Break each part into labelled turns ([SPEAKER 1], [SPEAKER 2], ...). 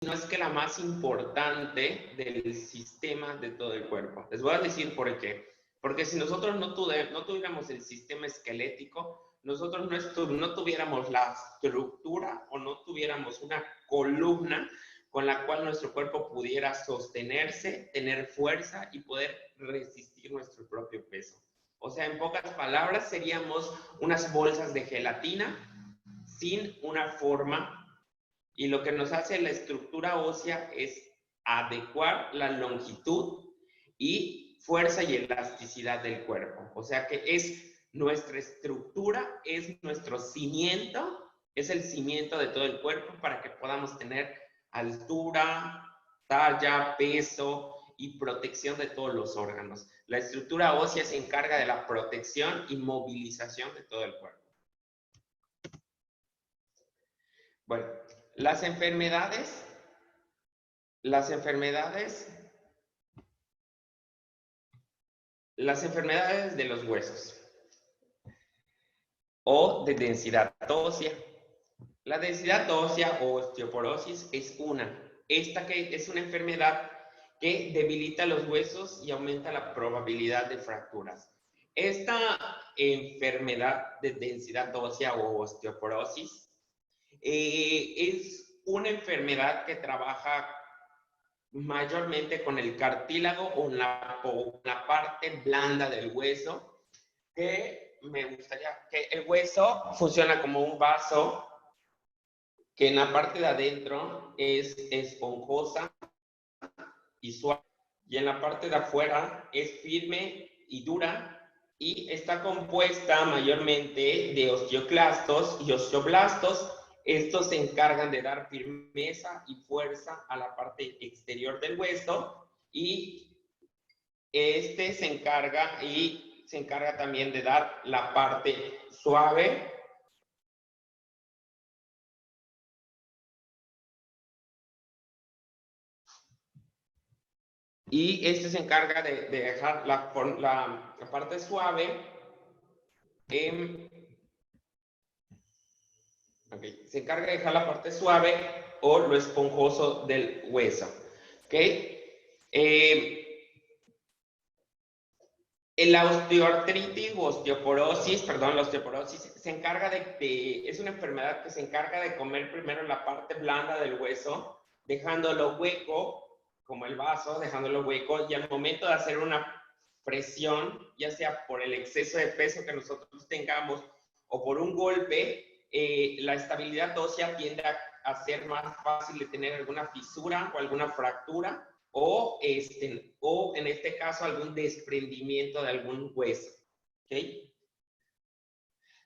[SPEAKER 1] no es que la más importante del sistema de todo el cuerpo. Les voy a decir por qué. Porque si nosotros no tuviéramos el sistema esquelético, nosotros no tuviéramos la estructura o no tuviéramos una columna con la cual nuestro cuerpo pudiera sostenerse, tener fuerza y poder resistir nuestro propio peso. O sea, en pocas palabras, seríamos unas bolsas de gelatina sin una forma, y lo que nos hace la estructura ósea es adecuar la longitud y fuerza y elasticidad del cuerpo. O sea que es nuestra estructura, es nuestro cimiento, es el cimiento de todo el cuerpo para que podamos tener altura, talla, peso y protección de todos los órganos. La estructura ósea se encarga de la protección y movilización de todo el cuerpo. Bueno, las enfermedades de los huesos o de densidad ósea. La densidad ósea o osteoporosis es esta que es una enfermedad que debilita los huesos y aumenta la probabilidad de fracturas. Esta enfermedad de densidad ósea o osteoporosis es una enfermedad que trabaja mayormente con el cartílago o la parte blanda del hueso, que me gustaría que el hueso funciona como un vaso que en la parte de adentro es esponjosa y suave, y en la parte de afuera es firme y dura, y está compuesta mayormente de osteoclastos y osteoblastos. Estos se encargan de dar firmeza y fuerza a la parte exterior del hueso, y este se encarga también de dar la parte suave y este se encarga de dejar la parte suave se encarga de dejar la parte suave o lo esponjoso del hueso. La osteoartritis o osteoporosis, la osteoporosis se encarga es una enfermedad que se encarga de comer primero la parte blanda del hueso, dejándolo hueco, como el vaso, dejándolo hueco, y al momento de hacer una presión, ya sea por el exceso de peso que nosotros tengamos o por un golpe, la estabilidad ósea tiende a ser más fácil de tener alguna fisura o alguna fractura, o en este caso algún desprendimiento de algún hueso. ¿Okay?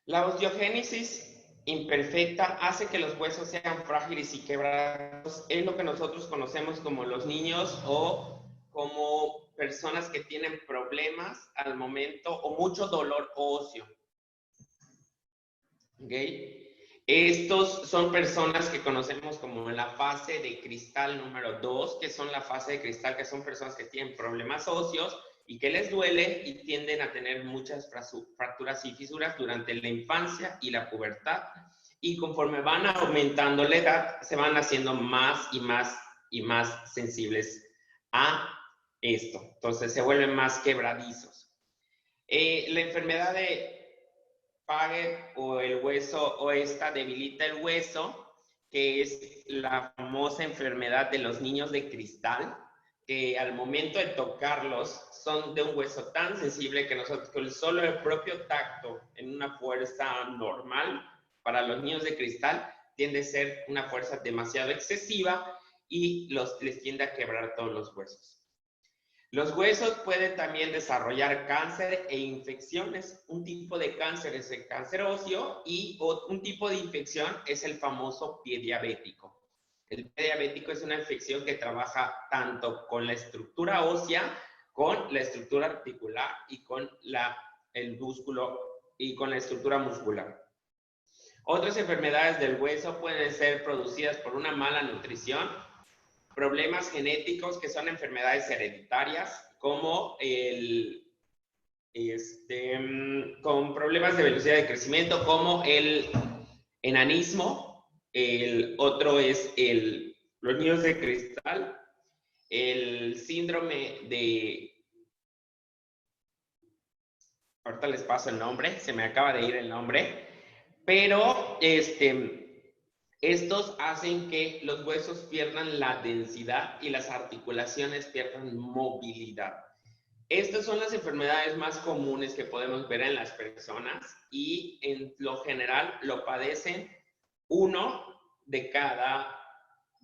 [SPEAKER 1] La osteogénesis imperfecta hace que los huesos sean frágiles y quebrados. Es lo que nosotros conocemos como los niños o como personas que tienen problemas al momento o mucho dolor óseo. ¿Okay? Estos son personas que conocemos como la fase de cristal número 2, que son la fase de cristal, que son personas que tienen problemas óseos y que les duele y tienden a tener muchas fracturas y fisuras durante la infancia y la pubertad. Y conforme van aumentando la edad, se van haciendo más y más y más sensibles a esto. Entonces se vuelven más quebradizos. La enfermedad de Paget o el hueso o esta debilita el hueso, que es la famosa enfermedad de los niños de cristal, que al momento de tocarlos son de un hueso tan sensible que nosotros con solo el propio tacto en una fuerza normal para los niños de cristal tiende a ser una fuerza demasiado excesiva y les tiende a quebrar todos los huesos. Los huesos pueden también desarrollar cáncer e infecciones. Un tipo de cáncer es el cáncer óseo y un tipo de infección es el famoso pie diabético. El pie diabético es una infección que trabaja tanto con la estructura ósea, con la estructura articular y con el músculo y con la estructura muscular. Otras enfermedades del hueso pueden ser producidas por una mala nutrición, problemas genéticos que son enfermedades hereditarias, como con problemas de velocidad de crecimiento, como el enanismo. El otro es los niños de cristal, el síndrome de... Ahorita les paso el nombre, se me acaba de ir el nombre, pero estos hacen que los huesos pierdan la densidad y las articulaciones pierdan movilidad. Estas son las enfermedades más comunes que podemos ver en las personas y en lo general lo padecen 1 de cada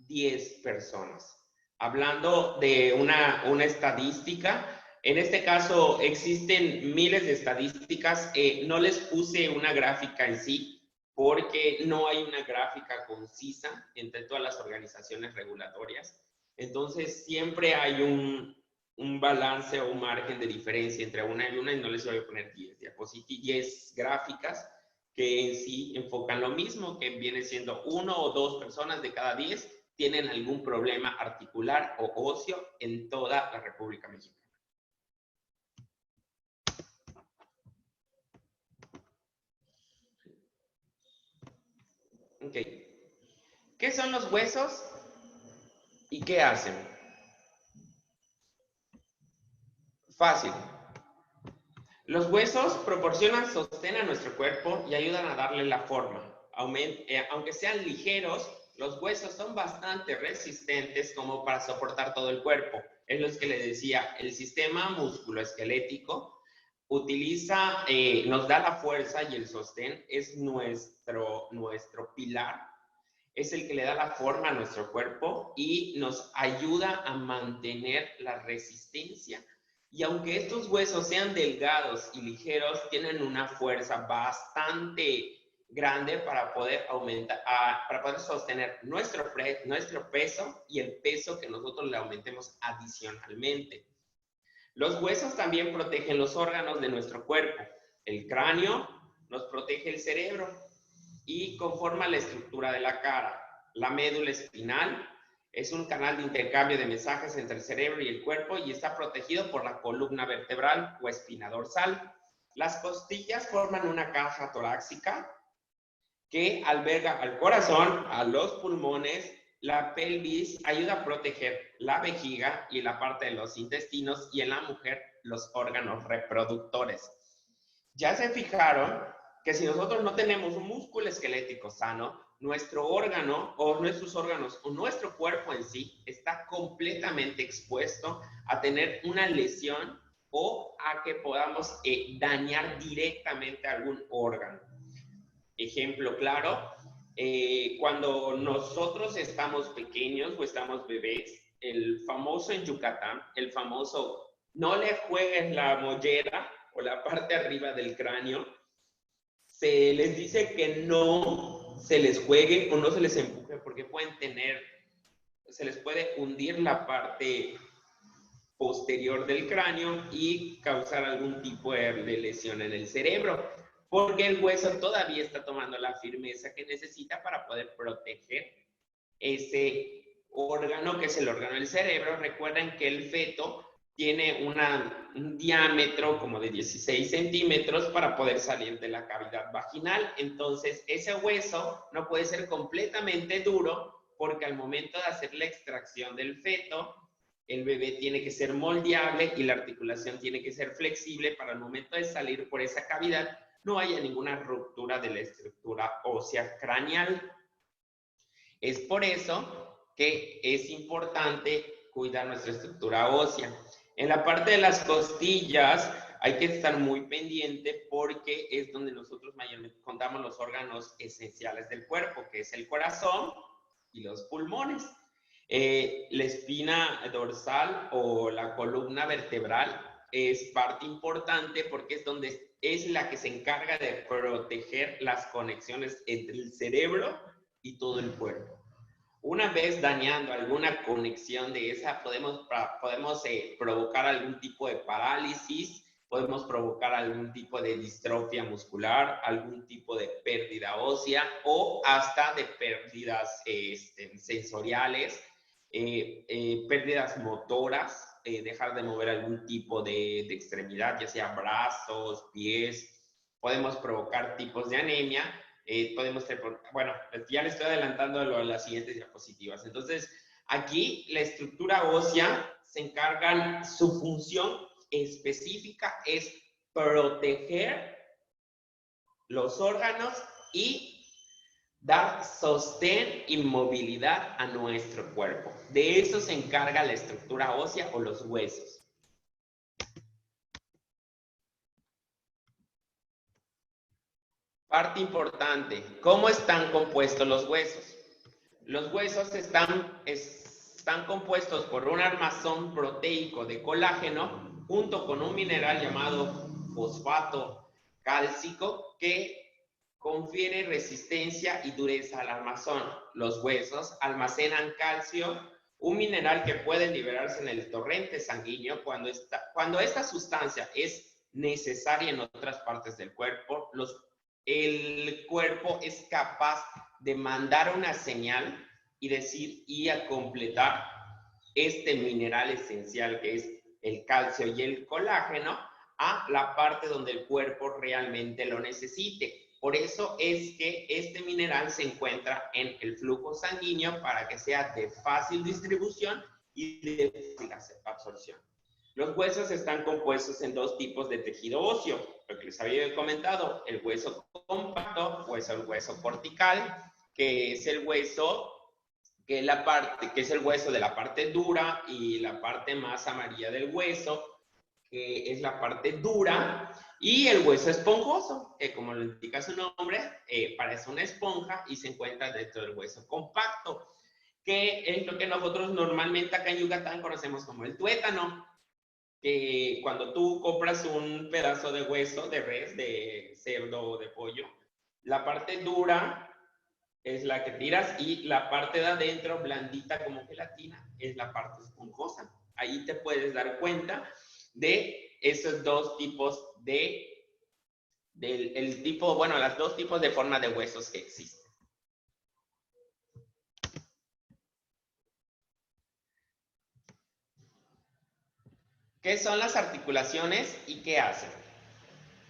[SPEAKER 1] 10 personas. Hablando de una estadística, en este caso existen miles de estadísticas, no les puse una gráfica en sí porque no hay una gráfica concisa entre todas las organizaciones regulatorias. Entonces siempre hay un balance o un margen de diferencia entre una y una, y no les voy a poner 10 diapositivas, 10 gráficas que en sí enfocan lo mismo, que viene siendo 1 o 2 personas de cada 10 tienen algún problema articular o óseo en toda la República Mexicana. Ok. ¿Qué son los huesos y qué hacen? Fácil. Los huesos proporcionan sostén a nuestro cuerpo y ayudan a darle la forma. Aunque sean ligeros, los huesos son bastante resistentes como para soportar todo el cuerpo. Es lo que le decía, el sistema musculoesquelético utiliza, nos da la fuerza y el sostén, es nuestro pilar, es el que le da la forma a nuestro cuerpo y nos ayuda a mantener la resistencia. Y aunque estos huesos sean delgados y ligeros, tienen una fuerza bastante grande para poder para poder sostener nuestro peso y el peso que nosotros le aumentemos adicionalmente. Los huesos también protegen los órganos de nuestro cuerpo. El cráneo nos protege el cerebro y conforma la estructura de la cara. La médula espinal es un canal de intercambio de mensajes entre el cerebro y el cuerpo y está protegido por la columna vertebral o espina dorsal. Las costillas forman una caja torácica que alberga al corazón, a los pulmones. La pelvis ayuda a proteger la vejiga y la parte de los intestinos, y en la mujer los órganos reproductores. Ya se fijaron que si nosotros no tenemos un músculo esquelético sano, nuestro órgano o nuestros órganos o nuestro cuerpo en sí está completamente expuesto a tener una lesión o a que podamos dañar directamente algún órgano. Ejemplo claro, cuando nosotros estamos pequeños o estamos bebés, el famoso en Yucatán, el famoso no le jueguen la mollera o la parte arriba del cráneo, se les dice que no se les juegue o no se les empuje porque se les puede hundir la parte posterior del cráneo y causar algún tipo de lesión en el cerebro, porque el hueso todavía está tomando la firmeza que necesita para poder proteger ese órgano que es el órgano del cerebro. Recuerden que el feto tiene un diámetro como de 16 centímetros para poder salir de la cavidad vaginal. Entonces, ese hueso no puede ser completamente duro porque al momento de hacer la extracción del feto, el bebé tiene que ser moldeable y la articulación tiene que ser flexible para el momento de salir por esa cavidad no haya ninguna ruptura de la estructura ósea craneal. Es por eso que es importante cuidar nuestra estructura ósea. En la parte de las costillas hay que estar muy pendiente porque es donde nosotros mayormente contamos los órganos esenciales del cuerpo, que es el corazón y los pulmones. La espina dorsal o la columna vertebral es parte importante porque es la que se encarga de proteger las conexiones entre el cerebro y todo el cuerpo. Una vez dañando alguna conexión de esa, podemos provocar algún tipo de parálisis, podemos provocar algún tipo de distrofia muscular, algún tipo de pérdida ósea o hasta de pérdidas sensoriales, pérdidas motoras, dejar de mover algún tipo de extremidad, ya sea brazos, pies. Podemos provocar tipos de anemia. Podemos tener, bueno, ya le estoy adelantando las siguientes diapositivas. Entonces, Aquí la estructura ósea se encargan, su función específica es proteger los órganos y dar sostén y movilidad a nuestro cuerpo. De eso se encarga la estructura ósea o los huesos. Parte importante, ¿cómo están compuestos los huesos? Los huesos están compuestos por un armazón proteico de colágeno junto con un mineral llamado fosfato cálcico que confiere resistencia y dureza al armazón. Los huesos almacenan calcio, un mineral que puede liberarse en el torrente sanguíneo cuando esta sustancia es necesaria en otras partes del cuerpo. El cuerpo es capaz de mandar una señal y a completar este mineral esencial que es el calcio y el colágeno a la parte donde el cuerpo realmente lo necesite. Por eso es que este mineral se encuentra en el flujo sanguíneo para que sea de fácil distribución y de fácil absorción. Los huesos están compuestos en dos tipos de tejido óseo, lo que les había comentado, el hueso compacto, el hueso cortical, que es el hueso que es el hueso de la parte dura, y la parte más amarilla del hueso, que es la parte dura, y el hueso esponjoso, que como lo indica su nombre, parece una esponja y se encuentra dentro del hueso compacto, que es lo que nosotros normalmente acá en Yucatán conocemos como el tuétano, que cuando tú compras un pedazo de hueso de res, de cerdo o de pollo, la parte dura es la que tiras y la parte de adentro, blandita como gelatina, es la parte esponjosa. Ahí te puedes dar cuenta de esos dos tipos las dos tipos de forma de huesos que existen. ¿Qué son las articulaciones y qué hacen?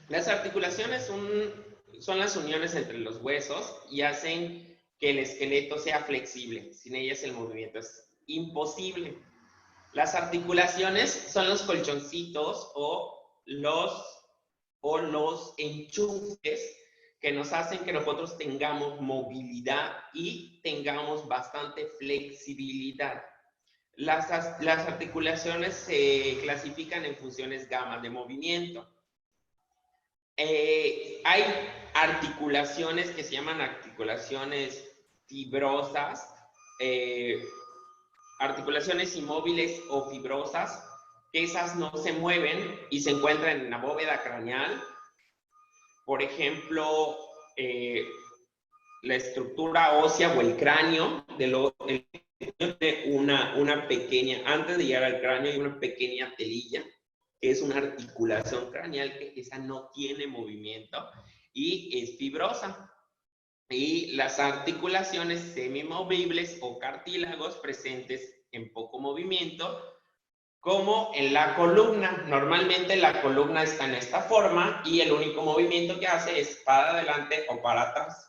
[SPEAKER 1] Las articulaciones son las uniones entre los huesos y hacen que el esqueleto sea flexible. Sin ellas el movimiento es imposible. Las articulaciones son los colchoncitos o los enchufes que nos hacen que nosotros tengamos movilidad y tengamos bastante flexibilidad. Las articulaciones se clasifican en funciones gamma de movimiento. Hay articulaciones que se llaman articulaciones fibrosas, articulaciones inmóviles o fibrosas, que esas no se mueven y se encuentran en la bóveda craneal. Por ejemplo, la estructura ósea o el cráneo una pequeña, antes de llegar al cráneo hay una pequeña telilla, que es una articulación craneal que esa no tiene movimiento y es fibrosa. Y las articulaciones semimovibles o cartílagos presentes en poco movimiento, como en la columna. Normalmente la columna está en esta forma y el único movimiento que hace es para adelante o para atrás.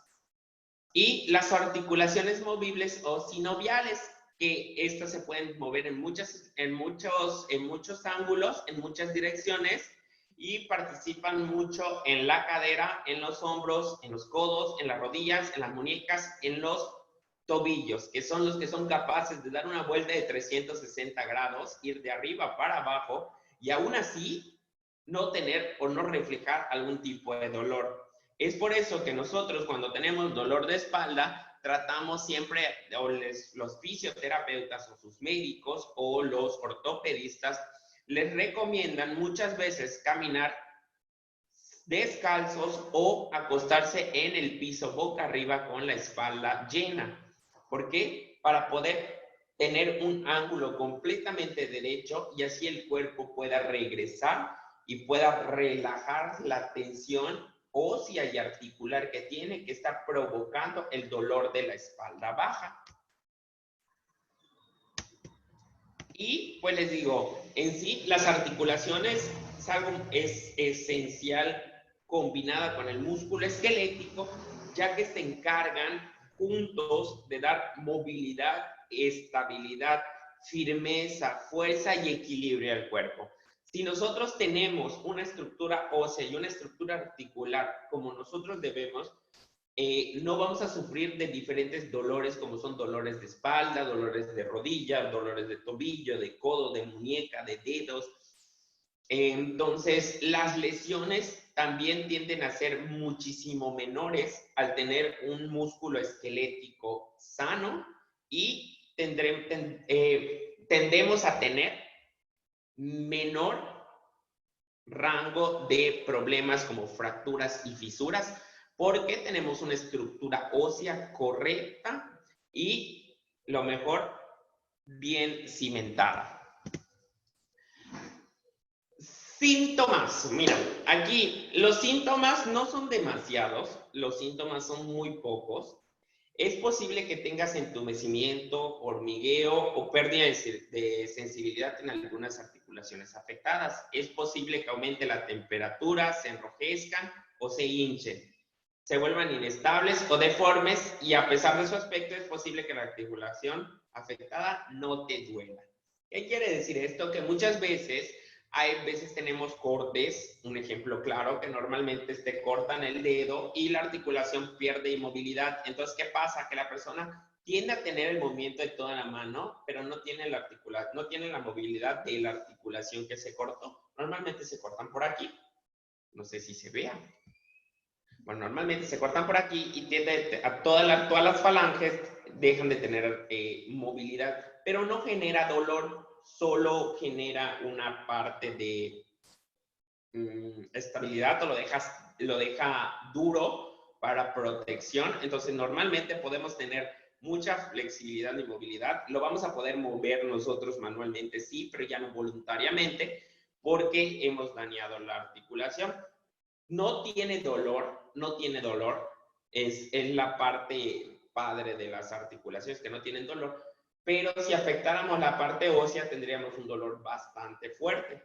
[SPEAKER 1] Y las articulaciones movibles o sinoviales, que estas se pueden mover en muchos ángulos, en muchas direcciones, y participan mucho en la cadera, en los hombros, en los codos, en las rodillas, en las muñecas, en los tobillos, que son los que son capaces de dar una vuelta de 360 grados, ir de arriba para abajo, y aún así no tener o no reflejar algún tipo de dolor. Es por eso que nosotros, cuando tenemos dolor de espalda, tratamos siempre, o los fisioterapeutas o sus médicos o los ortopedistas les recomiendan muchas veces caminar descalzos o acostarse en el piso boca arriba con la espalda llena. ¿Por qué? Para poder tener un ángulo completamente derecho y así el cuerpo pueda regresar y pueda relajar la tensión ósea y articular que tiene, que está provocando el dolor de la espalda baja. Y pues les digo, en sí las articulaciones es esencial combinada con el músculo esquelético, ya que se encargan juntos de dar movilidad estabilidad, firmeza, fuerza y equilibrio al cuerpo. Si nosotros tenemos una estructura ósea y una estructura articular como nosotros debemos, no vamos a sufrir de diferentes dolores como son dolores de espalda, dolores de rodilla, dolores de tobillo, de codo, de muñeca, de dedos. Entonces, las lesiones también tienden a ser muchísimo menores al tener un músculo esquelético sano y tendemos a tener menor rango de problemas como fracturas y fisuras porque tenemos una estructura ósea correcta y, lo mejor, bien cimentada. Síntomas. Mira, aquí los síntomas no son demasiados, los síntomas son muy pocos. Es posible que tengas entumecimiento, hormigueo o pérdida de sensibilidad en algunas articulaciones afectadas. Es posible que aumente la temperatura, se enrojezcan o se hinchen, se vuelvan inestables o deformes y a pesar de su aspecto es posible que la articulación afectada no te duela. ¿Qué quiere decir esto? Que muchas veces tenemos cortes, un ejemplo claro, que normalmente te cortan el dedo y la articulación pierde inmovilidad. Entonces, ¿qué pasa? Que la persona tiende a tener el movimiento de toda la mano, pero no tiene la movilidad de la articulación que se cortó. Normalmente se cortan por aquí. No sé si se vea. Bueno, normalmente se cortan por aquí y tiende a todas las falanges dejan de tener movilidad, pero no genera dolor. Solo genera una parte de estabilidad o lo deja duro para protección. Entonces, normalmente podemos tener mucha flexibilidad y movilidad. Lo vamos a poder mover nosotros manualmente, sí, pero ya no voluntariamente, porque hemos dañado la articulación. No tiene dolor, no tiene dolor. Es la parte padre de las articulaciones, que no tienen dolor. Pero si afectáramos la parte ósea, tendríamos un dolor bastante fuerte.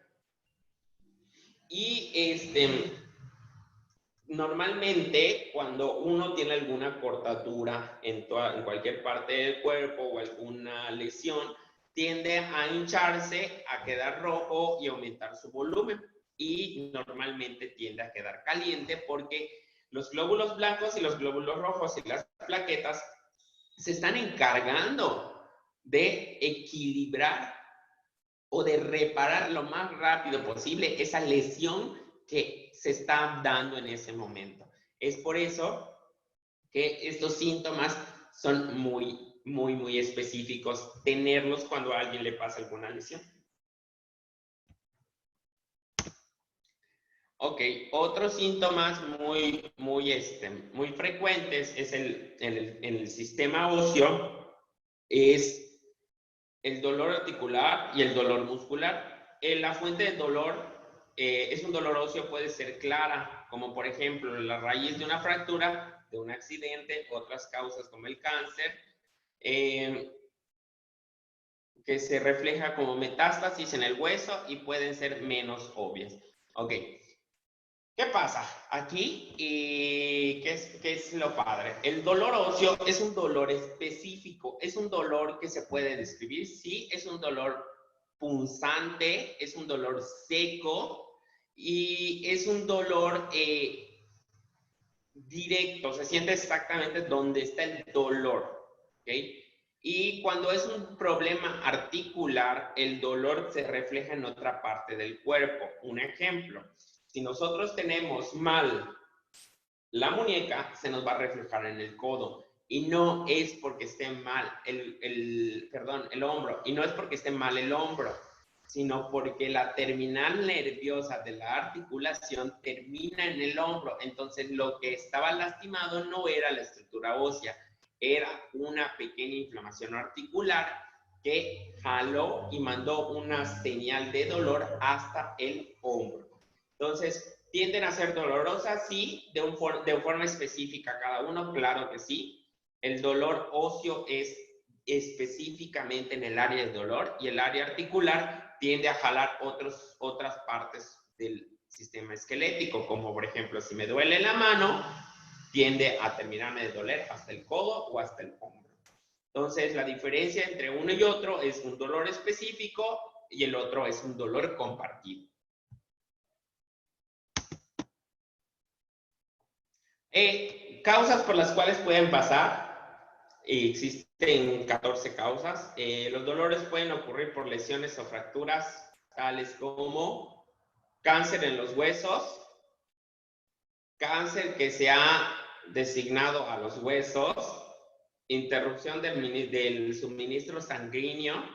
[SPEAKER 1] Y normalmente, cuando uno tiene alguna cortadura en cualquier parte del cuerpo o alguna lesión, tiende a hincharse, a quedar rojo y aumentar su volumen. Y normalmente tiende a quedar caliente porque los glóbulos blancos y los glóbulos rojos y las plaquetas se están encargando de equilibrar o de reparar lo más rápido posible esa lesión que se está dando en ese momento. Es por eso que estos síntomas son muy específicos, tenerlos cuando a alguien le pasa alguna lesión. Ok, otros síntomas muy frecuentes es en el sistema óseo, es el dolor articular y el dolor muscular. La fuente de dolor es un dolor óseo, puede ser clara, como por ejemplo la raíz de una fractura, de un accidente, otras causas como el cáncer, que se refleja como metástasis en el hueso y pueden ser menos obvias. Ok, ¿qué pasa? Aquí, ¿qué es lo padre? El dolor óseo es un dolor específico, es un dolor que se puede describir, sí, es un dolor punzante, es un dolor seco y es un dolor directo, se siente exactamente donde está el dolor, ¿ok? Y cuando es un problema articular, el dolor se refleja en otra parte del cuerpo. Un ejemplo, si nosotros tenemos mal la muñeca, se nos va a reflejar en el codo. Y no es porque esté mal el hombro. Y no es porque esté mal el hombro, sino porque la terminal nerviosa de la articulación termina en el hombro. Entonces, lo que estaba lastimado no era la estructura ósea, era una pequeña inflamación articular que jaló y mandó una señal de dolor hasta el hombro. Entonces, ¿tienden a ser dolorosas? Sí, de forma específica cada uno, claro que sí. El dolor óseo es específicamente en el área de dolor y el área articular tiende a jalar otras partes del sistema esquelético, como por ejemplo, si me duele la mano, tiende a terminarme de doler hasta el codo o hasta el hombro. Entonces, la diferencia entre uno y otro es un dolor específico y el otro es un dolor compartido. Causas por las cuales pueden pasar. Existen 14 causas. Los dolores pueden ocurrir por lesiones o fracturas, tales como cáncer en los huesos, cáncer que se ha designado a los huesos, interrupción del suministro sanguíneo,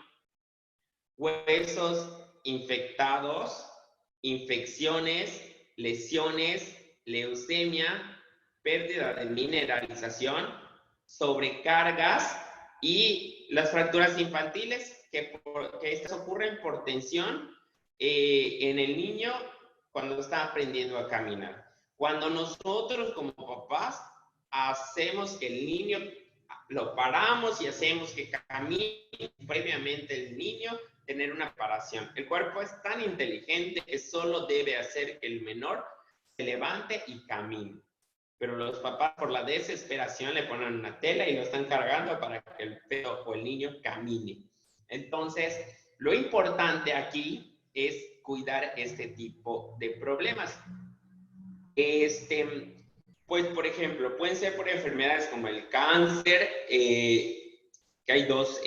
[SPEAKER 1] huesos infectados, infecciones, lesiones, leucemia, pérdida de mineralización, sobrecargas y las fracturas infantiles, que estas ocurren por tensión en el niño cuando está aprendiendo a caminar. Cuando nosotros como papás hacemos que el niño, lo paramos y hacemos que camine previamente el niño, tener una preparación. El cuerpo es tan inteligente que solo debe hacer que el menor se levante y camine. Pero los papás por la desesperación le ponen una tela y lo están cargando para que el pedo o el niño camine. Entonces, lo importante aquí es cuidar este tipo de problemas. Pues, por ejemplo, pueden ser por enfermedades como el cáncer, que hay dos,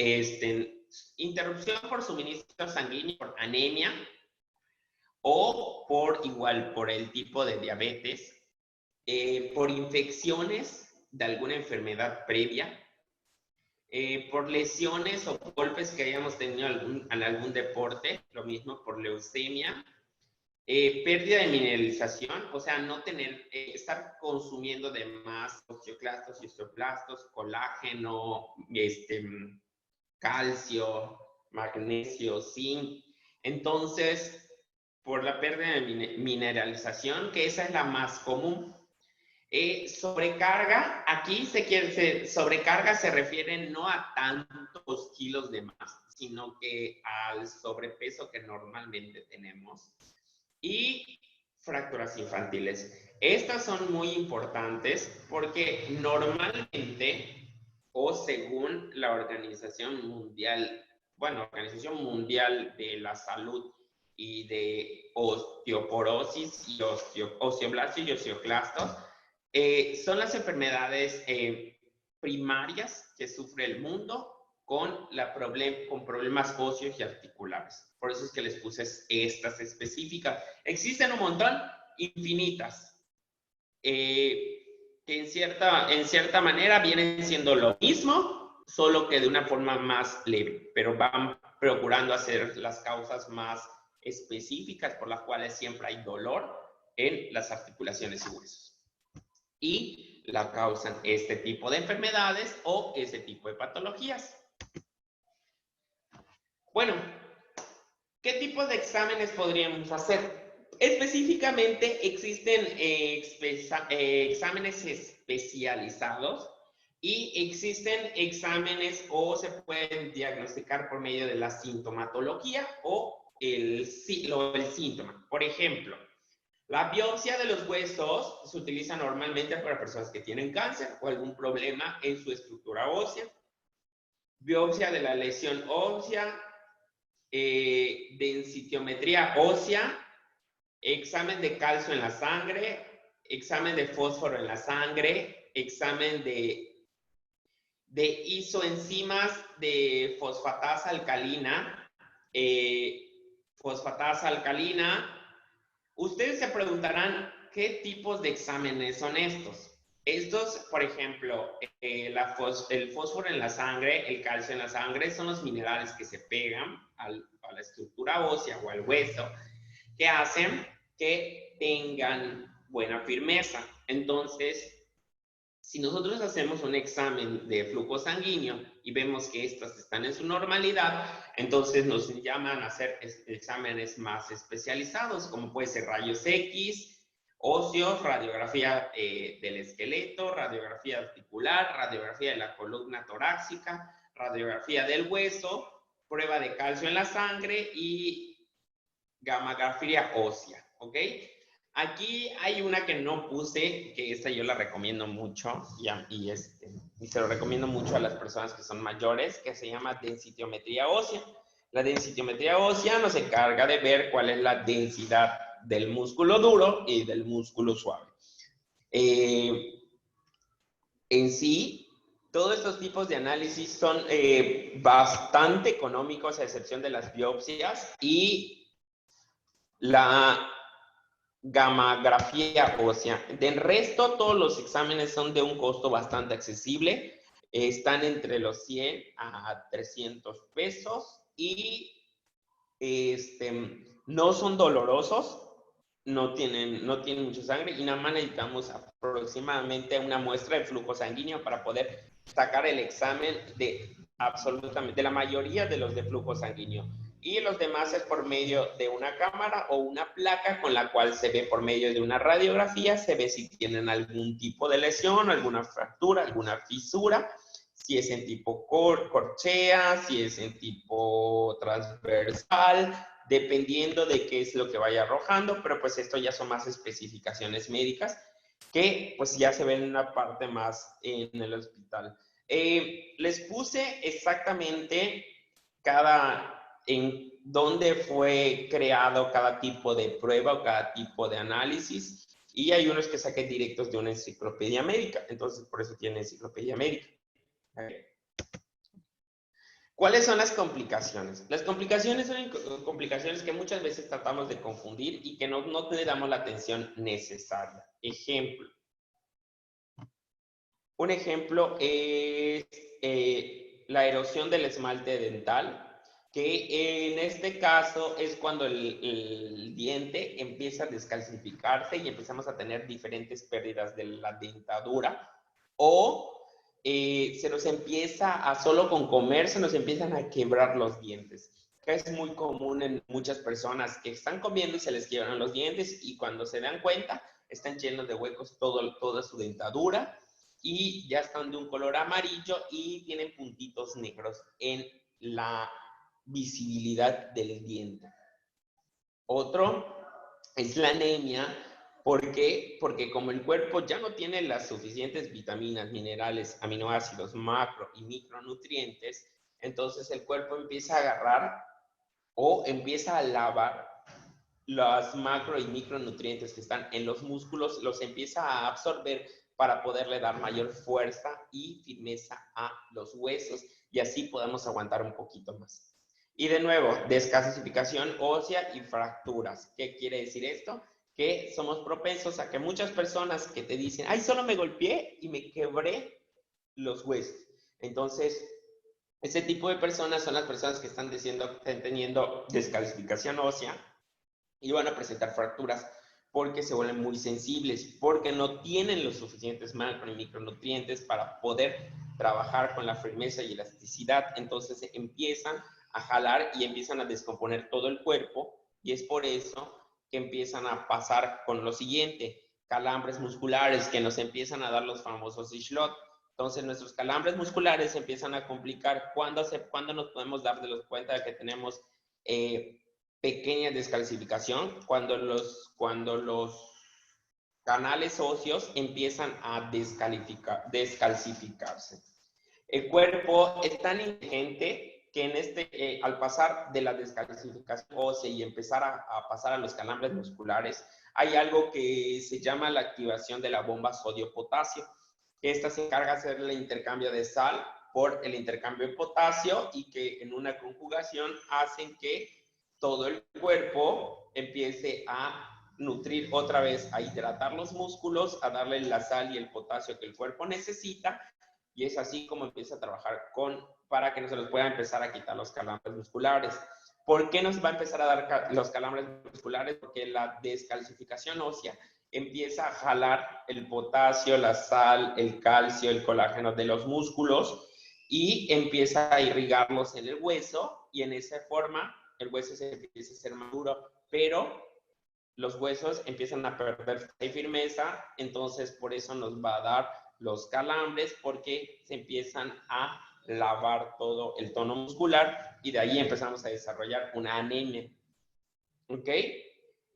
[SPEAKER 1] interrupción por suministro sanguíneo, por anemia, o por el tipo de diabetes, por infecciones de alguna enfermedad previa, por lesiones o golpes que hayamos tenido en algún deporte, lo mismo por leucemia, pérdida de mineralización, o sea, no tener, estar consumiendo de más osteoclastos y osteoplastos, colágeno, calcio, magnesio, zinc. Entonces, por la pérdida de mineralización, que esa es la más común. Sobrecarga, aquí sobrecarga se refiere no a tantos kilos de más, sino que al sobrepeso que normalmente tenemos. Y fracturas infantiles. Estas son muy importantes porque normalmente, o según la Organización Mundial de la Salud y de osteoporosis y osteoblastos y osteoclastos, son las enfermedades primarias que sufre el mundo con problemas óseos y articulares. Por eso es que les puse estas específicas. Existen un montón, infinitas, que en cierta manera vienen siendo lo mismo, solo que de una forma más leve, pero van procurando hacer las causas más específicas por las cuales siempre hay dolor en las articulaciones y huesos. Y la causan este tipo de enfermedades o ese tipo de patologías. Bueno, ¿qué tipos de exámenes podríamos hacer? Específicamente existen exámenes especializados y existen exámenes o se pueden diagnosticar por medio de la sintomatología o el síntoma. Por ejemplo, la biopsia de los huesos se utiliza normalmente para personas que tienen cáncer o algún problema en su estructura ósea. Biopsia de la lesión ósea, densitometría ósea, examen de calcio en la sangre, examen de fósforo en la sangre, examen de isoenzimas de fosfatasa alcalina, Ustedes se preguntarán, ¿qué tipos de exámenes son estos? Estos, por ejemplo, el fósforo en la sangre, el calcio en la sangre, son los minerales que se pegan a la estructura ósea o al hueso, que hacen que tengan buena firmeza. Entonces, si nosotros hacemos un examen de flujo sanguíneo y vemos que estas están en su normalidad, entonces nos llaman a hacer exámenes más especializados, como puede ser rayos X, óseos, radiografía del esqueleto, radiografía articular, radiografía de la columna torácica, radiografía del hueso, prueba de calcio en la sangre y gammagrafía ósea, ¿ok? Aquí hay una que no puse, que esta yo la recomiendo mucho, y y se lo recomiendo mucho a las personas que son mayores, que se llama densitometría ósea. La densitometría ósea nos encarga de ver cuál es la densidad del músculo duro y del músculo suave. En sí, todos estos tipos de análisis son bastante económicos, a excepción de las biopsias y la gammagrafía ósea. Del resto, todos los exámenes son de un costo bastante accesible. Están entre los 100 a 300 pesos y no son dolorosos, no tienen mucha sangre y nada más necesitamos aproximadamente una muestra de flujo sanguíneo para poder sacar el examen de absolutamente, de la mayoría de los de flujo sanguíneo. Y los demás es por medio de una cámara o una placa con la cual se ve por medio de una radiografía, se ve si tienen algún tipo de lesión, alguna fractura, alguna fisura, si es en tipo corchea, si es en tipo transversal, dependiendo de qué es lo que vaya arrojando, pero pues esto ya son más especificaciones médicas que pues ya se ven en una parte más en el hospital. Les puse exactamente en dónde fue creado cada tipo de prueba o cada tipo de análisis, y hay unos que saqué directos de una enciclopedia médica, entonces por eso tiene enciclopedia médica. ¿Cuáles son las complicaciones? Las complicaciones son complicaciones que muchas veces tratamos de confundir y que no le damos la atención necesaria. Ejemplo. Un ejemplo es la erosión del esmalte dental, que en este caso es cuando el diente empieza a descalcificarse y empezamos a tener diferentes pérdidas de la dentadura, o se nos empieza a, solo con comer, se nos empiezan a quebrar los dientes. Es muy común en muchas personas que están comiendo y se les quiebran los dientes y cuando se dan cuenta están llenos de huecos toda su dentadura y ya están de un color amarillo y tienen puntitos negros en la visibilidad del diente. Otro es la anemia. ¿Por qué? Porque como el cuerpo ya no tiene las suficientes vitaminas, minerales, aminoácidos, macro y micronutrientes, entonces el cuerpo empieza a agarrar o empieza a lavar los macro y micronutrientes que están en los músculos, los empieza a absorber para poderle dar mayor fuerza y firmeza a los huesos y así podemos aguantar un poquito más. Y de nuevo, descalcificación ósea y fracturas. ¿Qué quiere decir esto? Que somos propensos a que muchas personas que te dicen, ay, solo me golpeé y me quebré los huesos. Entonces, ese tipo de personas son las personas que están teniendo descalcificación ósea y van a presentar fracturas porque se vuelven muy sensibles, porque no tienen los suficientes macro y micronutrientes para poder trabajar con la firmeza y elasticidad. Entonces empiezan a jalar y empiezan a descomponer todo el cuerpo y es por eso que empiezan a pasar con lo siguiente, calambres musculares que nos empiezan a dar los famosos ishlot. Entonces nuestros calambres musculares se empiezan a complicar. ¿Cuándo nos podemos dar de los cuenta de que tenemos pequeña descalcificación? Cuando los canales óseos empiezan a descalcificarse. El cuerpo es tan inteligente que al pasar de la descalcificación ósea y empezar a pasar a los calambres musculares, hay algo que se llama la activación de la bomba sodio-potasio. Esta se encarga de hacer el intercambio de sal por el intercambio de potasio y que en una conjugación hacen que todo el cuerpo empiece a nutrir otra vez, a hidratar los músculos, a darle la sal y el potasio que el cuerpo necesita, y es así como empieza a trabajar para que no se nos pueda empezar a quitar los calambres musculares. ¿Por qué nos va a empezar a dar los calambres musculares? Porque la descalcificación ósea empieza a jalar el potasio, la sal, el calcio, el colágeno de los músculos y empieza a irrigarlos en el hueso y en esa forma el hueso se empieza a hacer más duro, pero los huesos empiezan a perder firmeza, entonces por eso nos va a dar los calambres, porque se empiezan a lavar todo el tono muscular y de ahí empezamos a desarrollar una anemia. ¿Ok?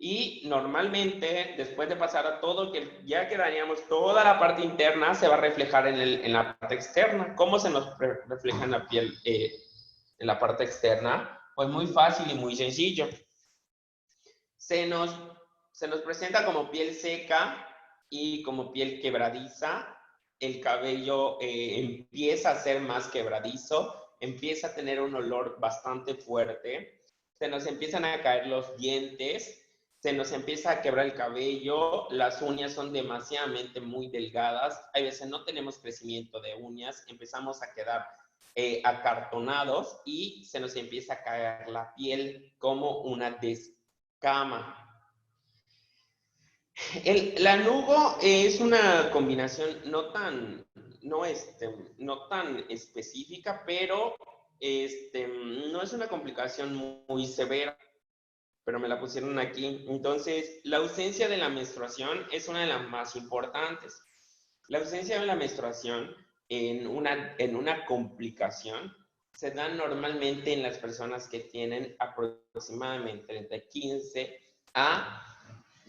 [SPEAKER 1] Y normalmente, después de pasar a todo, que ya quedaríamos, toda la parte interna se va a reflejar en la parte externa. ¿Cómo se nos refleja en la piel, en la parte externa? Pues muy fácil y muy sencillo. Se nos presenta como piel seca y como piel quebradiza. El cabello empieza a ser más quebradizo, empieza a tener un olor bastante fuerte, se nos empiezan a caer los dientes, se nos empieza a quebrar el cabello, las uñas son demasiadamente muy delgadas, hay veces no tenemos crecimiento de uñas, empezamos a quedar acartonados y se nos empieza a caer la piel como una descama. El lanugo es una combinación no tan específica, pero no es una complicación muy severa, pero me la pusieron aquí. Entonces, la ausencia de la menstruación es una de las más importantes. La ausencia de la menstruación en una complicación se da normalmente en las personas que tienen aproximadamente entre 15 a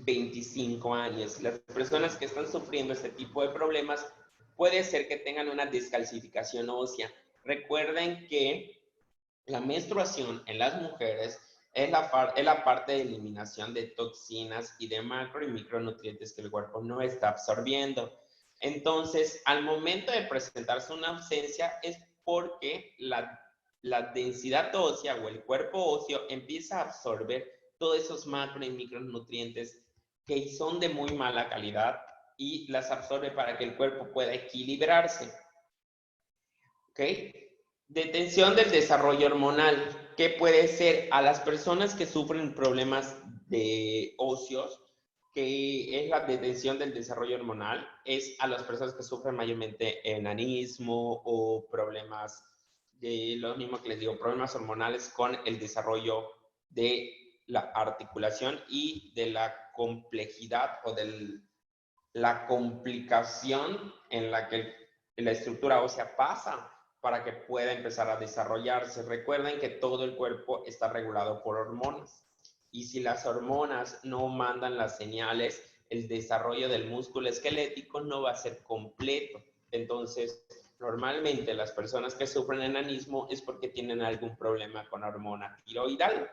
[SPEAKER 1] 25 años. Las personas que están sufriendo este tipo de problemas puede ser que tengan una descalcificación ósea. Recuerden que la menstruación en las mujeres es la parte de eliminación de toxinas y de macro y micronutrientes que el cuerpo no está absorbiendo. Entonces, al momento de presentarse una ausencia es porque la densidad ósea o el cuerpo óseo empieza a absorber todos esos macro y micronutrientes que son de muy mala calidad y las absorbe para que el cuerpo pueda equilibrarse. ¿Ok? Detención del desarrollo hormonal. ¿Qué puede ser? A las personas que sufren problemas de óseos, que es la detención del desarrollo hormonal, es a las personas que sufren mayormente enanismo o problemas de lo mismo que les digo, problemas hormonales con el desarrollo de la articulación y de la complejidad o de la complicación en la que la estructura ósea pasa para que pueda empezar a desarrollarse. Recuerden que todo el cuerpo está regulado por hormonas y si las hormonas no mandan las señales, el desarrollo del músculo esquelético no va a ser completo. Entonces, normalmente las personas que sufren enanismo es porque tienen algún problema con la hormona tiroidal.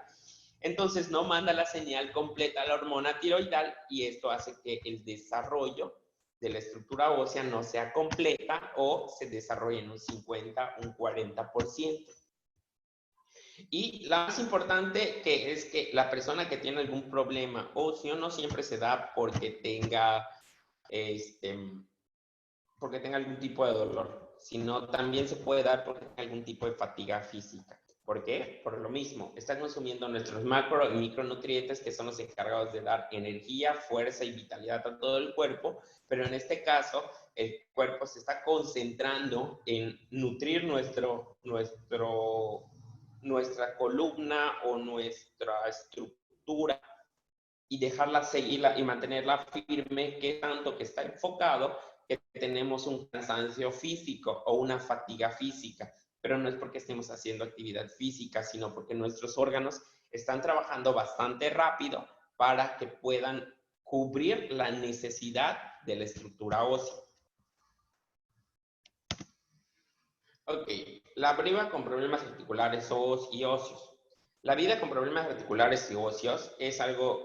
[SPEAKER 1] Entonces no manda la señal completa a la hormona tiroidal y esto hace que el desarrollo de la estructura ósea no sea completa o se desarrolle en un 50, un 40%. Y la más importante que es que la persona que tiene algún problema óseo no siempre se da porque tenga algún tipo de dolor, sino también se puede dar porque tenga algún tipo de fatiga física. ¿Por qué? Por lo mismo, están consumiendo nuestros macro y micronutrientes que son los encargados de dar energía, fuerza y vitalidad a todo el cuerpo, pero en este caso el cuerpo se está concentrando en nutrir nuestra columna o nuestra estructura y dejarla seguirla y mantenerla firme, que tanto que está enfocado que tenemos un cansancio físico o una fatiga física, pero no es porque estemos haciendo actividad física, sino porque nuestros órganos están trabajando bastante rápido para que puedan cubrir la necesidad de la estructura ósea. Ok, la vida con problemas articulares y óseos. La vida con problemas articulares y óseos es algo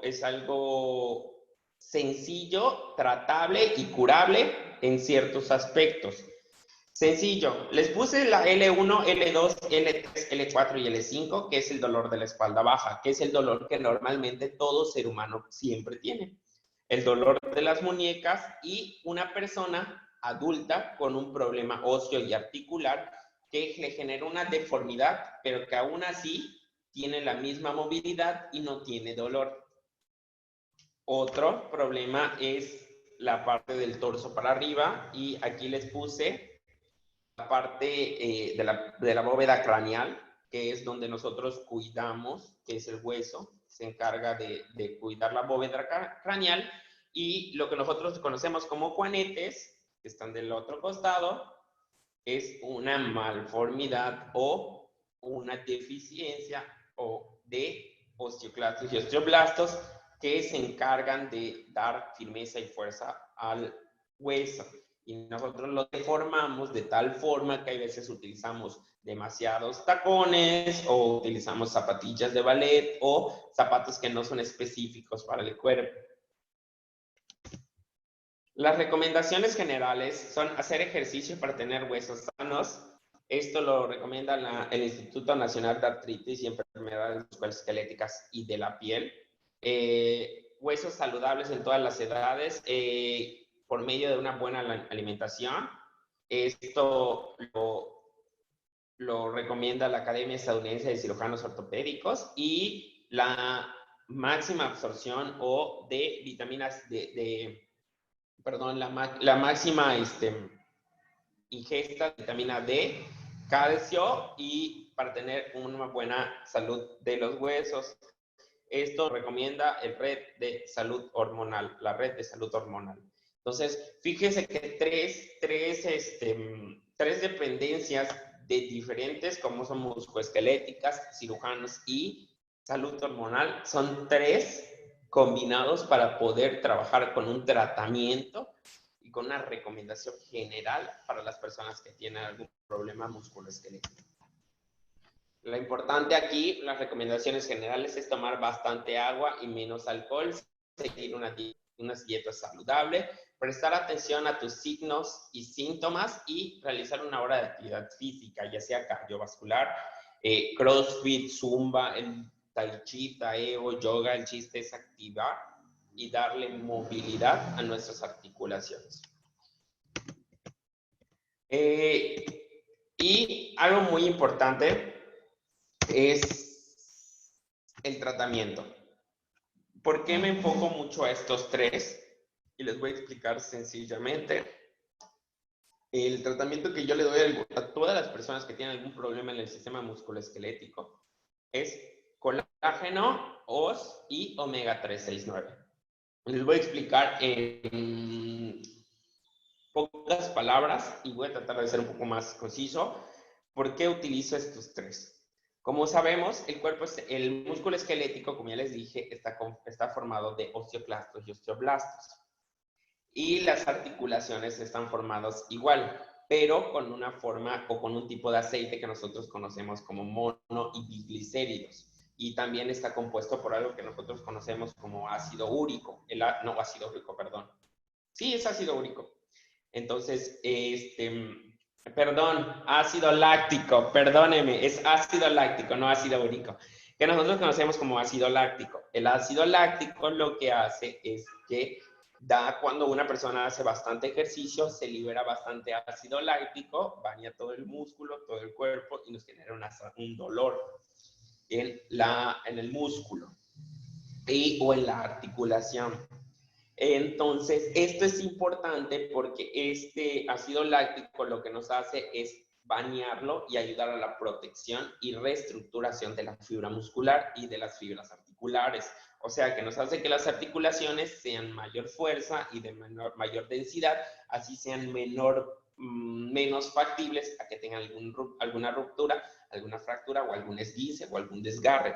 [SPEAKER 1] sencillo, tratable y curable en ciertos aspectos. Sencillo, les puse la L1, L2, L3, L4 y L5, que es el dolor de la espalda baja, que es el dolor que normalmente todo ser humano siempre tiene. El dolor de las muñecas y una persona adulta con un problema óseo y articular que le genera una deformidad, pero que aún así tiene la misma movilidad y no tiene dolor. Otro problema es la parte del torso para arriba y aquí les puse la parte de la bóveda craneal, que es donde nosotros cuidamos, que es el hueso, se encarga de cuidar la bóveda craneal, y lo que nosotros conocemos como juanetes, que están del otro costado, es una malformidad o una deficiencia o de osteoclastos y osteoblastos que se encargan de dar firmeza y fuerza al hueso. Y nosotros lo deformamos de tal forma que hay veces utilizamos demasiados tacones o utilizamos zapatillas de ballet o zapatos que no son específicos para el cuerpo. Las recomendaciones generales son hacer ejercicio para tener huesos sanos. Esto lo recomienda el Instituto Nacional de Artritis y Enfermedades Musculoesqueléticas y de la Piel. Huesos saludables en todas las edades por medio de una buena alimentación. Esto lo recomienda la Academia Estadounidense de Cirujanos Ortopédicos, y la máxima absorción o de vitaminas la máxima ingesta de vitamina D, calcio, y para tener una buena salud de los huesos. Esto recomienda el Red de Salud Hormonal, la Red de Salud Hormonal. Entonces, fíjese que tres dependencias de diferentes, como son musculoesqueléticas, cirujanos y salud hormonal, son tres combinados para poder trabajar con un tratamiento y con una recomendación general para las personas que tienen algún problema musculoesquelético. Lo importante aquí, las recomendaciones generales, es tomar bastante agua y menos alcohol, seguir una dieta saludable, prestar atención a tus signos y síntomas y realizar una hora de actividad física, ya sea cardiovascular, crossfit, zumba, el tai chi, taeo, yoga. El chiste es activar y darle movilidad a nuestras articulaciones. Y algo muy importante es el tratamiento. ¿Por qué me enfoco mucho a estos tres? Y les voy a explicar sencillamente. El tratamiento que yo le doy a todas las personas que tienen algún problema en el sistema musculoesquelético es colágeno, OS y omega 369. Les voy a explicar en pocas palabras y voy a tratar de ser un poco más conciso por qué utilizo estos tres. Como sabemos, el músculo esquelético, como ya les dije, está formado de osteoclastos y osteoblastos. Y las articulaciones están formadas igual, pero con una forma o con un tipo de aceite que nosotros conocemos como mono y biglicéridos. Y también está compuesto por algo que nosotros conocemos como ácido úrico. Ácido úrico, perdón. Sí, es ácido úrico. Entonces, ácido láctico, perdóneme, es ácido láctico, no ácido úrico, que nosotros conocemos como ácido láctico. El ácido láctico lo que hace es que cuando una persona hace bastante ejercicio, se libera bastante ácido láctico, baña todo el músculo, todo el cuerpo y nos genera un dolor en el músculo o en la articulación. Entonces, esto es importante porque este ácido láctico lo que nos hace es bañarlo y ayudar a la protección y reestructuración de la fibra muscular y de las fibras articulares. O sea, que nos hace que las articulaciones sean mayor fuerza y de mayor densidad, así sean menos factibles a que tengan alguna ruptura, alguna fractura o algún esguince o algún desgarre.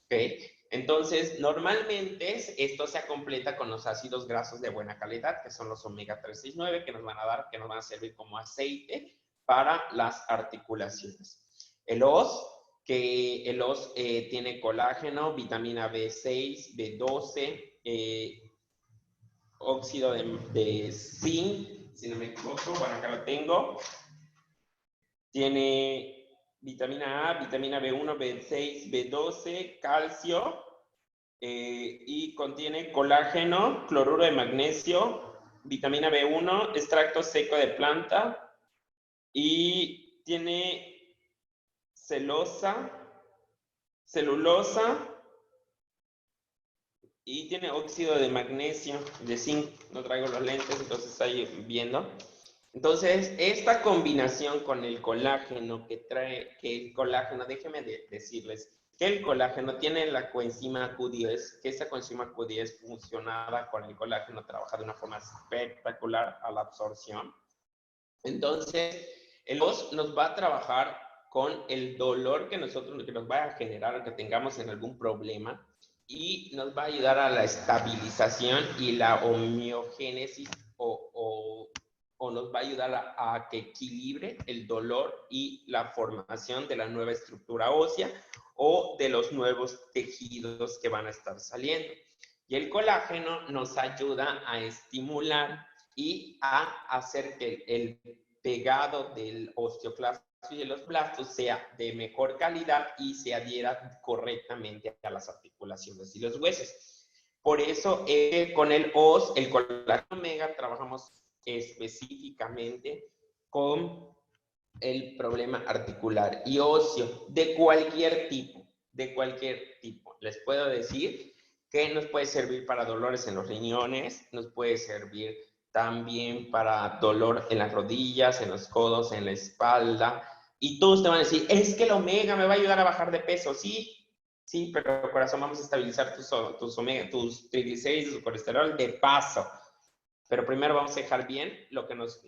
[SPEAKER 1] ¿Okay? Entonces, normalmente esto se completa con los ácidos grasos de buena calidad, que son los omega 369, que nos van a servir como aceite para las articulaciones. El OS tiene colágeno, vitamina B6, B12, óxido de zinc, si no me equivoco, bueno, acá lo tengo. Tiene vitamina A, vitamina B1, B6, B12, calcio, y contiene colágeno, cloruro de magnesio, vitamina B1, extracto seco de planta, y tiene celulosa, y tiene óxido de magnesio, de zinc. No traigo los lentes, entonces está ahí viendo. Entonces, esta combinación con el colágeno déjenme decirles que el colágeno tiene la coenzima Q10, que esa coenzima Q10 funcionada con el colágeno trabaja de una forma espectacular a la absorción. Entonces, el OS nos va a trabajar con el dolor que nos va a generar, que tengamos en algún problema, y nos va a ayudar a la estabilización y la homeogénesis o nos va a ayudar a que equilibre el dolor y la formación de la nueva estructura ósea o de los nuevos tejidos que van a estar saliendo. Y el colágeno nos ayuda a estimular y a hacer que el pegado del osteoclasto y de los blastos sea de mejor calidad y se adhiera correctamente a las articulaciones y los huesos. Por eso con el colágeno omega, trabajamos específicamente con el problema articular y óseo de cualquier tipo, Les puedo decir que nos puede servir para dolores en los riñones, nos puede servir también para dolor en las rodillas, en los codos, en la espalda. Y todos te van a decir, es que el omega me va a ayudar a bajar de peso. Sí, sí, pero corazón, vamos a estabilizar tus triglicéridos, tu colesterol de paso. Pero primero vamos a dejar bien lo que nos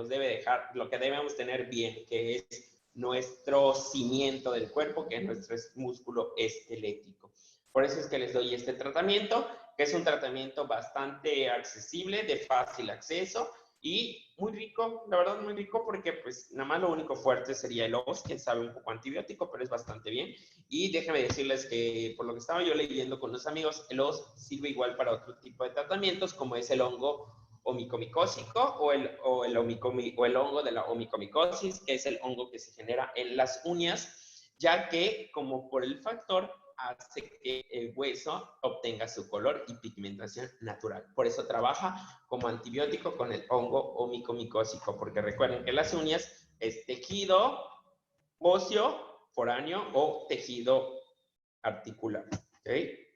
[SPEAKER 1] debe dejar, lo que debemos tener bien, que es nuestro cimiento del cuerpo, que es nuestro músculo esquelético. Por eso es que les doy este tratamiento, que es un tratamiento bastante accesible, de fácil acceso y muy rico, la verdad muy rico, porque pues nada más lo único fuerte sería el OS, quién sabe un poco antibiótico, pero es bastante bien. Y déjenme decirles que por lo que estaba yo leyendo con los amigos, el OS sirve igual para otro tipo de tratamientos, como es el hongo omicomicósico o el hongo de la omicomicosis, que es el hongo que se genera en las uñas, ya que como por el factor hace que el hueso obtenga su color y pigmentación natural. Por eso trabaja como antibiótico con el hongo omicomicósico, porque recuerden que las uñas es tejido óseo, foráneo o tejido articular. ¿Okay?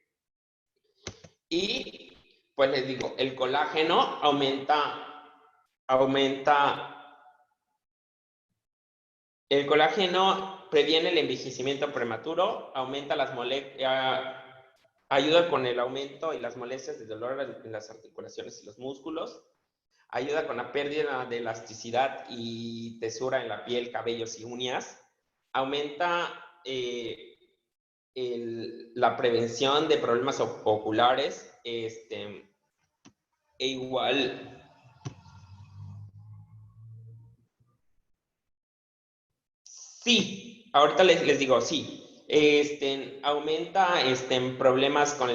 [SPEAKER 1] Y pues les digo, el colágeno el colágeno previene el envejecimiento prematuro, aumenta las ayuda con el aumento y las molestias de dolor en las articulaciones y los músculos, ayuda con la pérdida de elasticidad y tesura en la piel, cabellos y uñas, aumenta la prevención de problemas oculares, e igual sí, ahorita les digo, sí. Aumenta problemas con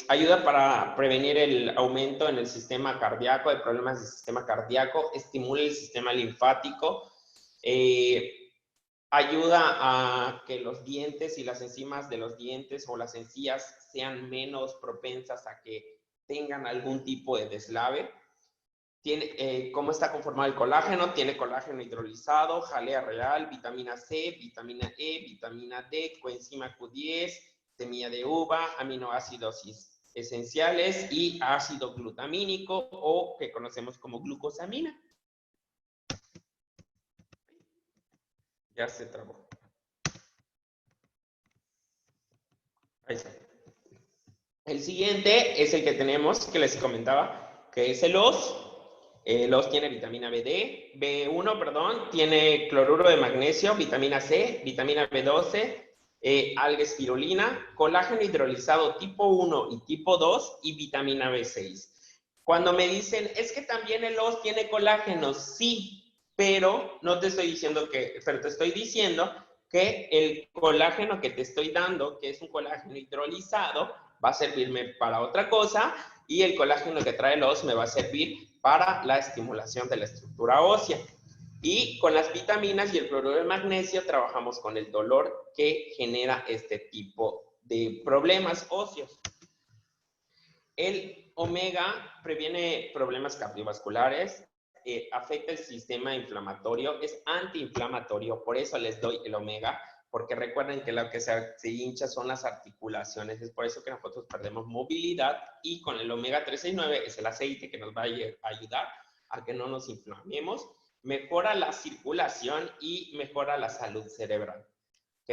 [SPEAKER 1] ayuda para prevenir el aumento en el sistema cardíaco, de problemas del sistema cardíaco, estimula el sistema linfático, ayuda a que los dientes y las enzimas de los dientes o las encías sean menos propensas a que tengan algún tipo de deslave. ¿Cómo está conformado el colágeno? Tiene colágeno hidrolizado, jalea real, vitamina C, vitamina E, vitamina D, coenzima Q10, semilla de uva, aminoácidos esenciales y ácido glutamínico o que conocemos como glucosamina. Ya se trabó. Ahí está. El siguiente es el que tenemos, que les comentaba, que es el OS. El OS tiene vitamina B1, perdón, tiene cloruro de magnesio, vitamina C, vitamina B12, alga espirulina, colágeno hidrolizado tipo 1 y tipo 2 y vitamina B6. Cuando me dicen, es que también el OS tiene colágeno, sí, pero no te estoy diciendo pero te estoy diciendo que el colágeno que te estoy dando, que es un colágeno hidrolizado, va a servirme para otra cosa y el colágeno que trae el OS me va a servir para la estimulación de la estructura ósea. Y con las vitaminas y el cloruro de magnesio trabajamos con el dolor que genera este tipo de problemas óseos. El omega previene problemas cardiovasculares, afecta el sistema inflamatorio, es antiinflamatorio, por eso les doy el omega, porque recuerden que lo que se hincha son las articulaciones, es por eso que nosotros perdemos movilidad y con el omega 369 es el aceite que nos va a ayudar a que no nos inflamemos, mejora la circulación y mejora la salud cerebral. ¿Ok?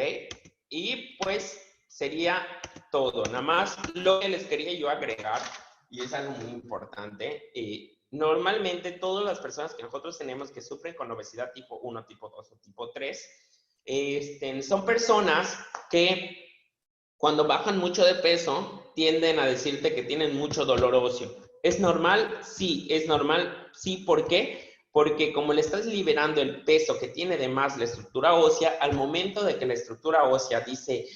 [SPEAKER 1] Y pues sería todo. Nada más lo que les quería yo agregar, y es algo muy importante, normalmente todas las personas que nosotros tenemos que sufren con obesidad tipo 1, tipo 2 o tipo 3, son personas que Cuando bajan mucho de peso, tienden a decirte que tienen mucho dolor óseo. ¿Es normal? Sí, es normal. Sí, ¿por qué? Porque como le estás liberando el peso que tiene de más la estructura ósea, al momento de que la estructura ósea dice,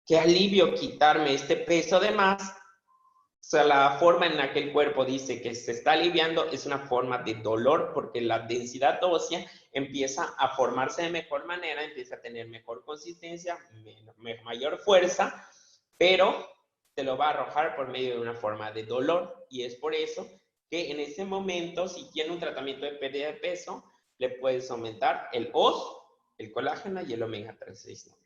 [SPEAKER 1] qué alivio quitarme este peso de más, o sea, la forma en la que el cuerpo dice que se está aliviando es una forma de dolor porque la densidad ósea empieza a formarse de mejor manera, empieza a tener mejor consistencia, mayor fuerza, pero te lo va a arrojar por medio de una forma de dolor. Y es por eso que en ese momento, si tiene un tratamiento de pérdida de peso, le puedes aumentar el OS, el colágeno y el omega 369.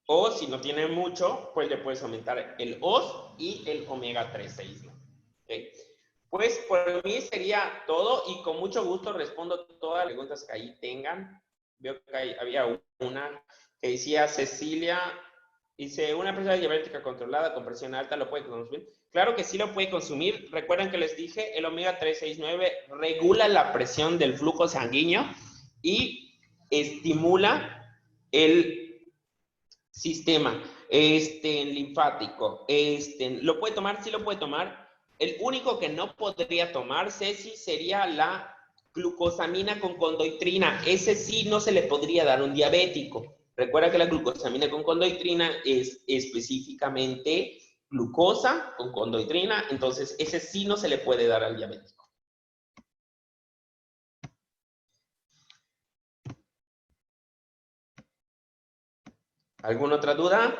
[SPEAKER 1] O si no tiene mucho, pues le puedes aumentar el OS y el omega 369. ¿Okay? Pues por mí sería todo y con mucho gusto respondo todas las preguntas que ahí tengan. Veo que había una que decía Cecilia, dice, una persona diabética controlada con presión alta lo puede consumir. Claro que sí lo puede consumir. Recuerden que les dije, el omega 369 regula la presión del flujo sanguíneo y estimula el sistema linfático. ¿Lo puede tomar? Sí lo puede tomar. El único que no podría tomar, Ceci, sería la glucosamina con condoitrina. Ese sí no se le podría dar a un diabético. Recuerda que la glucosamina con condoitrina es específicamente glucosa con condoitrina, entonces ese sí no se le puede dar al diabético. ¿Alguna otra duda?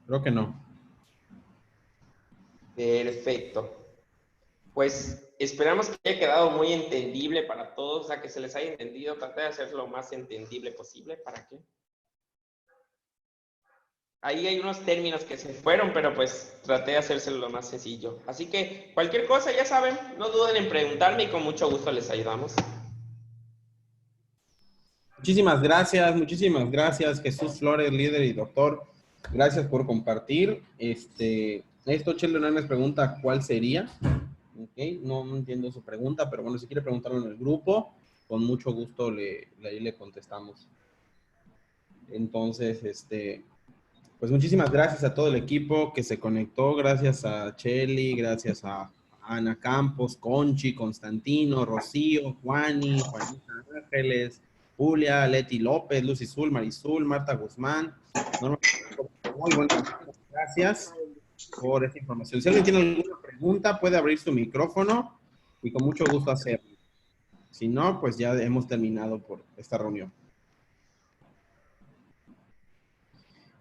[SPEAKER 2] Creo que no.
[SPEAKER 1] Perfecto. Pues esperamos que haya quedado muy entendible para todos, o sea, que se les haya entendido. Traté de hacerlo lo más entendible posible. ¿Para qué? Ahí hay unos términos que se fueron, pero pues traté de hacérselo lo más sencillo. Así que cualquier cosa, ya saben, no duden en preguntarme y con mucho gusto les ayudamos.
[SPEAKER 2] Muchísimas gracias, Jesús Flores, líder y doctor. Gracias por compartir. Esto, Chelo Hernández pregunta cuál sería. Okay, no entiendo su pregunta, pero bueno, si quiere preguntarlo en el grupo, con mucho gusto le contestamos. Entonces, pues muchísimas gracias a todo el equipo que se conectó, gracias a Cheli, gracias a Ana Campos, Conchi, Constantino, Rocío, Juanita Ángeles, Julia, Leti López, Lucy Zul, Marizul, Marta Guzmán. Muy buenas gracias por esta información. Si alguien tiene alguna pregunta, puede abrir su micrófono y con mucho gusto hacerlo. Si no, pues ya hemos terminado por esta reunión.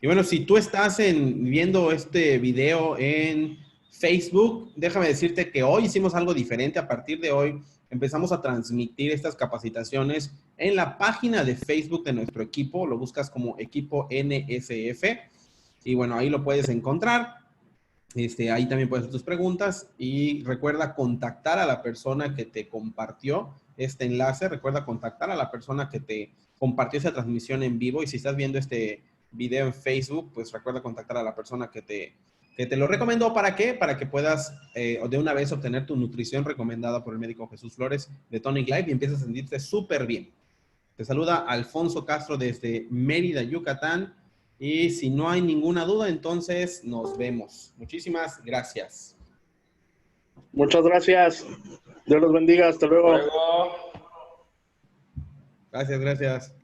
[SPEAKER 2] Y bueno, si tú estás viendo este video en Facebook, déjame decirte que hoy hicimos algo diferente. A partir de hoy empezamos a transmitir estas capacitaciones en la página de Facebook de nuestro equipo. Lo buscas como equipo NSF. Y bueno, ahí lo puedes encontrar. Ahí también puedes hacer tus preguntas. Y recuerda contactar a la persona que te compartió este enlace. Recuerda contactar a la persona que te compartió esa transmisión en vivo. Y si estás viendo este video en Facebook, pues recuerda contactar a la persona que te lo recomendó. ¿Para qué? Para que puedas de una vez obtener tu nutrición recomendada por el médico Jesús Flores de Tonic Life y empiezas a sentirte súper bien. Te saluda Alfonso Castro desde Mérida, Yucatán. Y si no hay ninguna duda, entonces nos vemos. Muchísimas gracias.
[SPEAKER 3] Muchas gracias. Dios los bendiga. Hasta luego.
[SPEAKER 1] Luego.
[SPEAKER 2] Gracias.